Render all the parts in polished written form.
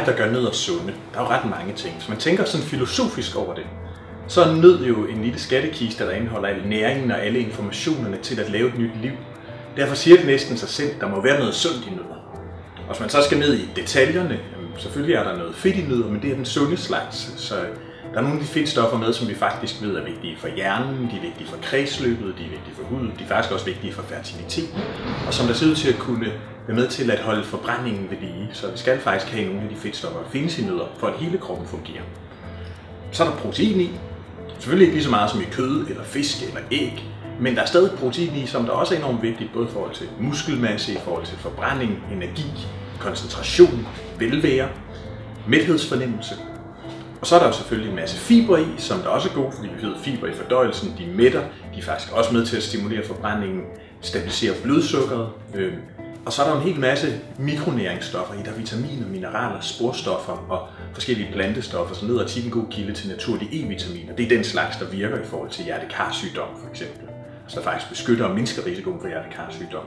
det, der gør nødder sunde? Der er jo ret mange ting. Hvis man tænker sådan filosofisk over det, så er nød jo en lille skattekiste, der indeholder al næringen og alle informationerne til at lave et nyt liv. Derfor siger det næsten sig selv, der må være noget sundt i nødder. Og hvis man så skal ned i detaljerne, selvfølgelig er der noget fedt i nødder, men det er den sunde slags. Så der er nogle af de fedtstoffer med, som vi faktisk ved er vigtige for hjernen, de er vigtige for kredsløbet, de er vigtige for huden, de er faktisk også vigtige for fertiliteten, og som der ser ud til at kunne være med til at holde forbrændingen ved lige. Så vi skal faktisk have nogle af de fedtstoffer, der findes i nødder, for at hele kroppen fungerer. Så er der protein i. Selvfølgelig ikke lige så meget som i kød, eller fisk, eller æg, men der er stadig protein i, som der også er enormt vigtigt, både i forhold til muskelmasse, i forhold til forbrænding, energi, koncentration, velvære, mæthedsfornemmelse. Og så er der jo selvfølgelig en masse fiber i, som der også er gode, fordi vi ved, fiber i fordøjelsen, de mætter, de er faktisk også med til at stimulere forbrændingen, stabilisere blodsukkeret. Og så er der en hel masse mikronæringsstoffer i, der er vitaminer, mineraler, sporstoffer og forskellige plantestoffer, så nødder er tit en god kilde til naturlige E-vitaminer. Det er den slags, der virker i forhold til hjertekarsygdom for eksempel. Så der faktisk beskytter og mindsker risikoen for hjertekarsygdom.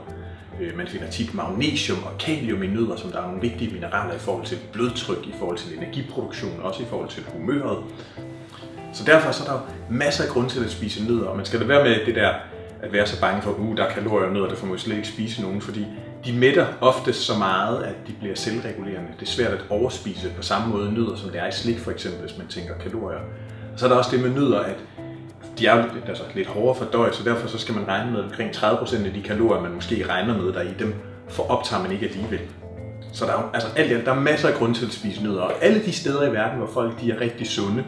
Man finder tit magnesium og kalium i nødder, som der er nogle vigtige mineraler i forhold til blodtryk, i forhold til energiproduktion, også i forhold til humøret. Så derfor så er der masser af grund til at spise nødder, og man skal da være med det der at være så bange for, der er kalorier i nødder, derfor må vi slet ikke spise nogen, fordi de mætter ofte så meget, at de bliver selvregulerende. Det er svært at overspise på samme måde nødder, som det er i slik for eksempel, hvis man tænker kalorier. Og så er der også det med nødder, at de er altså lidt hårdere fordøjet, så derfor så skal man regne med omkring 30% af de kalorier, man måske regner med der i, dem optager man ikke alligevel. Så der er, der er masser af grunde til at spise nødder, og alle de steder i verden, hvor folk de er rigtig sunde,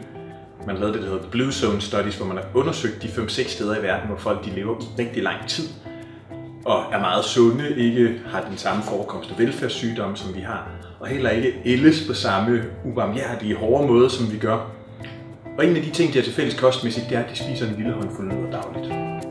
man lavede det, der hedder Blue Zone Studies, hvor man har undersøgt de 5-6 steder i verden, hvor folk de lever rigtig lang tid og er meget sunde, ikke har den samme forekomst af velfærdssygdomme, som vi har, og heller ikke ældes på samme ubarmhjertige, hårde måde, som vi gør. Og en af de ting, de har til fælles kostmæssigt, det er, at de spiser en lille håndfuld nødder dagligt.